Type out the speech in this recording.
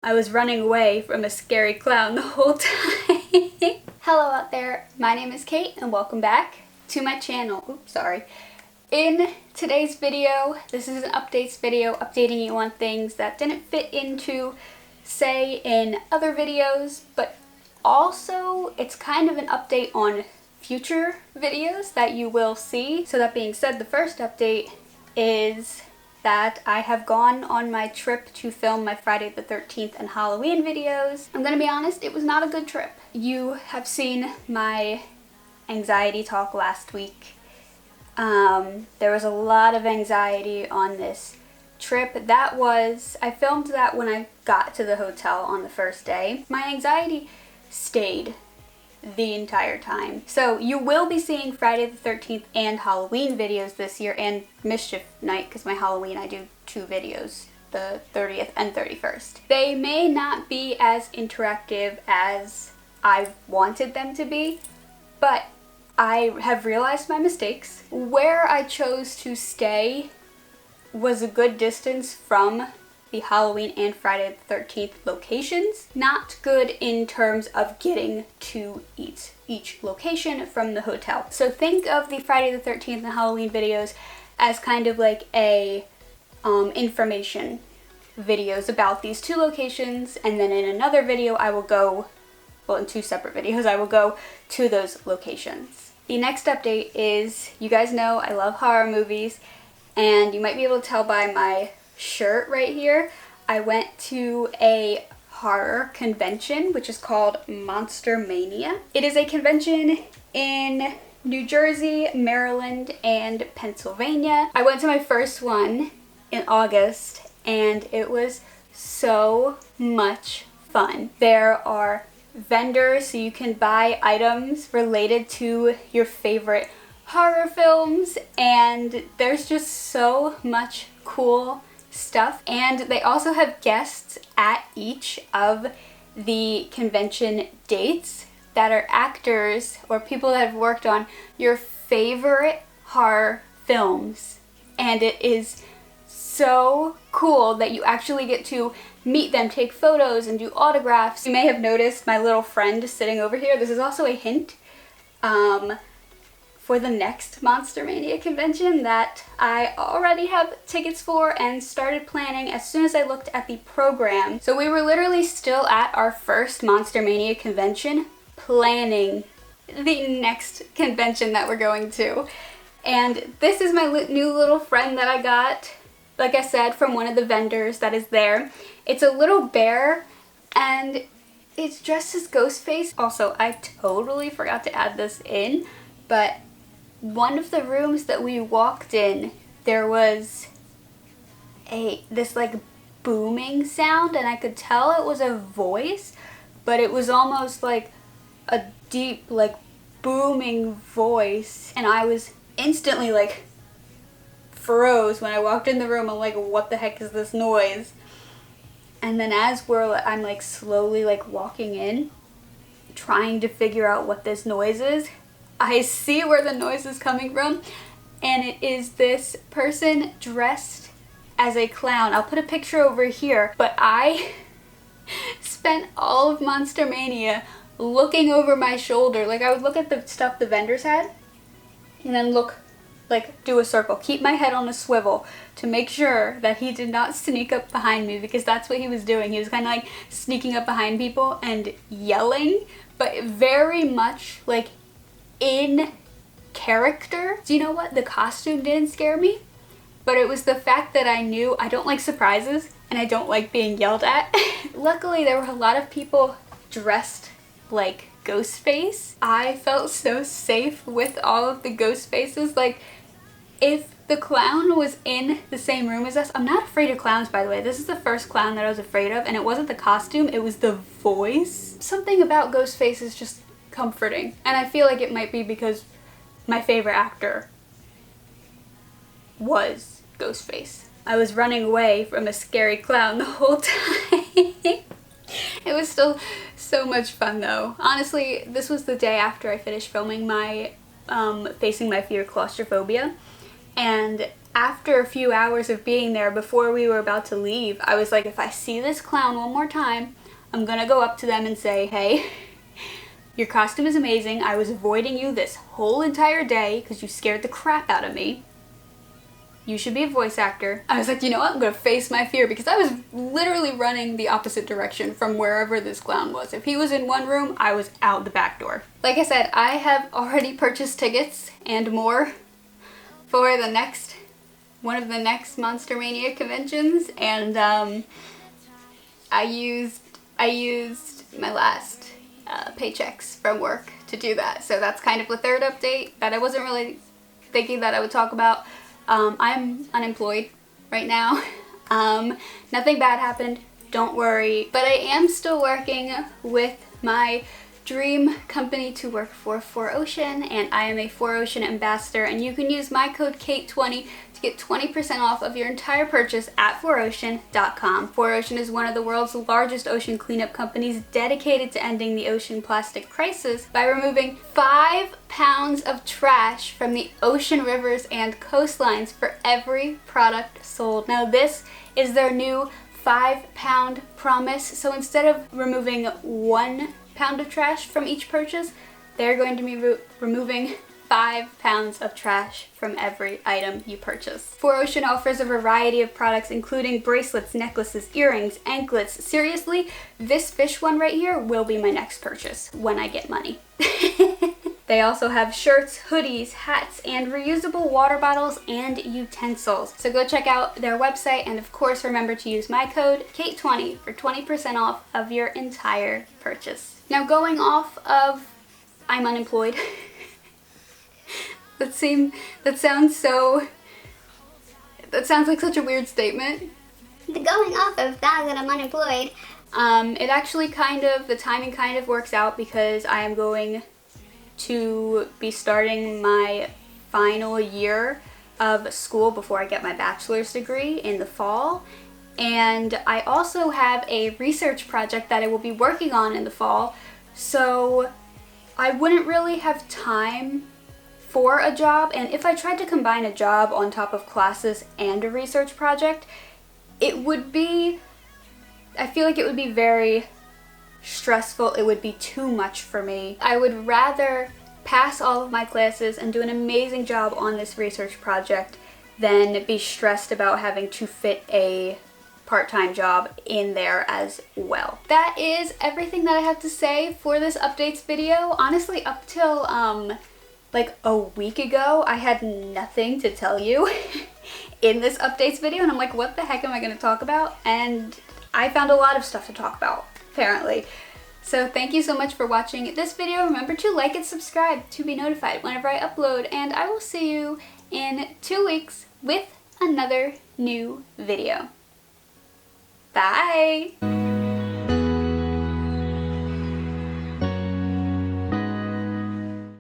I was running away from a scary clown the whole time. Hello out there, my name is Kate and welcome back to my channel. Oops, sorry. In today's video, this is an updates video updating you on things that didn't fit into, say, in other videos, but also it's kind of an update on future videos that you will see. So that being said, the first update is that I have gone on my trip to film my Friday the 13th and Halloween videos. I'm gonna be honest, it was not a good trip. You have seen my anxiety talk last week. There was a lot of anxiety on this trip. I filmed that when I got to the hotel on the first day. My anxiety stayed the entire time. So you will be seeing Friday the 13th and Halloween videos this year, and Mischief Night, because my Halloween I do 2 videos, the 30th and 31st. They may not be as interactive as I wanted them to be, but I have realized my mistakes. Where I chose to stay was a good distance from the Halloween and Friday the 13th locations. Not good in terms of getting to each location from the hotel. So think of the Friday the 13th and Halloween videos as kind of like a information videos about these 2 locations, and then in another video I will go, well, in 2 separate videos, I will go to those locations. The next update is, you guys know I love horror movies, and you might be able to tell by my shirt right here. I went to a horror convention which is called Monster Mania. It is a convention in New Jersey, Maryland, and Pennsylvania. I went to my first one in August and it was so much fun. There are vendors so you can buy items related to your favorite horror films, and there's just so much cool stuff. And they also have guests at each of the convention dates that are actors or people that have worked on your favorite horror films, and it is so cool that you actually get to meet them, take photos, and do autographs. You may have noticed my little friend sitting over here. This is also a hint for the next Monster Mania convention that I already have tickets for and started planning as soon as I looked at the program. So we were literally still at our first Monster Mania convention planning the next convention that we're going to. And this is my new little friend that I got, like I said, from one of the vendors that is there. It's a little bear and it's dressed as Ghostface. Also, I totally forgot to add this in, but one of the rooms that we walked in, there was this like booming sound, and I could tell it was a voice, but it was almost like a deep, like, booming voice, and I was instantly like froze when I walked in the room. I'm like, what the heck is this noise? And then as I'm like slowly like walking in, trying to figure out what this noise is, I see where the noise is coming from, and it is this person dressed as a clown. I'll put a picture over here, but I spent all of Monster Mania looking over my shoulder. Like, I would look at the stuff the vendors had, and then look, like, do a circle, keep my head on a swivel to make sure that he did not sneak up behind me, because that's what he was doing. He was kind of like sneaking up behind people and yelling, but very much like in character. Do you know what? The costume didn't scare me, but it was the fact that I knew I don't like surprises and I don't like being yelled at. Luckily, there were a lot of people dressed like Ghostface. I felt so safe with all of the Ghostfaces. Like, if the clown was in the same room as us, I'm not afraid of clowns, by the way. This is the first clown that I was afraid of, and it wasn't the costume, it was the voice. Something about Ghostface is just comforting, and I feel like it might be because my favorite actor was Ghostface. I was running away from a scary clown the whole time. It was still so much fun though. Honestly, this was the day after I finished filming my Facing My Fear Claustrophobia, and after a few hours of being there, before we were about to leave, I was like, if I see this clown one more time, I'm gonna go up to them and say, hey, your costume is amazing. I was avoiding you this whole entire day because you scared the crap out of me. You should be a voice actor. I was like, you know what? I'm gonna face my fear, because I was literally running the opposite direction from wherever this clown was. If he was in one room, I was out the back door. Like I said, I have already purchased tickets and more for one of the next Monster Mania conventions, and I used my last paychecks from work to do that. So that's kind of the third update that I wasn't really thinking that I would talk about. I'm unemployed right now. Nothing bad happened, don't worry. But I am still working with my dream company to work for 4Ocean, and I am a 4Ocean ambassador, and you can use my code Caitt20 to get 20% off of your entire purchase at 4Ocean.com. 4Ocean is one of the world's largest ocean cleanup companies dedicated to ending the ocean plastic crisis by removing 5 pounds of trash from the ocean, rivers, and coastlines for every product sold. Now this is their new 5-pound promise. So instead of removing 1 pound of trash from each purchase, they're going to be removing 5 pounds of trash from every item you purchase. 4Ocean offers a variety of products, including bracelets, necklaces, earrings, anklets. Seriously, this fish one right here will be my next purchase when I get money. They also have shirts, hoodies, hats, and reusable water bottles and utensils. So go check out their website, and of course remember to use my code Caitt20 for 20% off of your entire purchase. Now, going off of I'm unemployed. That sounds like such a weird statement. Going off of that I'm unemployed. It actually the timing kind of works out, because I am going to be starting my final year of school before I get my bachelor's degree in the fall. And I also have a research project that I will be working on in the fall. So I wouldn't really have time for a job, and if I tried to combine a job on top of classes and a research project, I feel like it would be very stressful. It would be too much for me. I would rather pass all of my classes and do an amazing job on this research project than be stressed about having to fit a part-time job in there as well. That is everything that I have to say for this updates video. Honestly, up till like a week ago, I had nothing to tell you in this updates video, and I'm like, what the heck am I going to talk about? And I found a lot of stuff to talk about, apparently. So thank you so much for watching this video. Remember to like and subscribe to be notified whenever I upload, and I will see you in 2 weeks with another new video. Bye!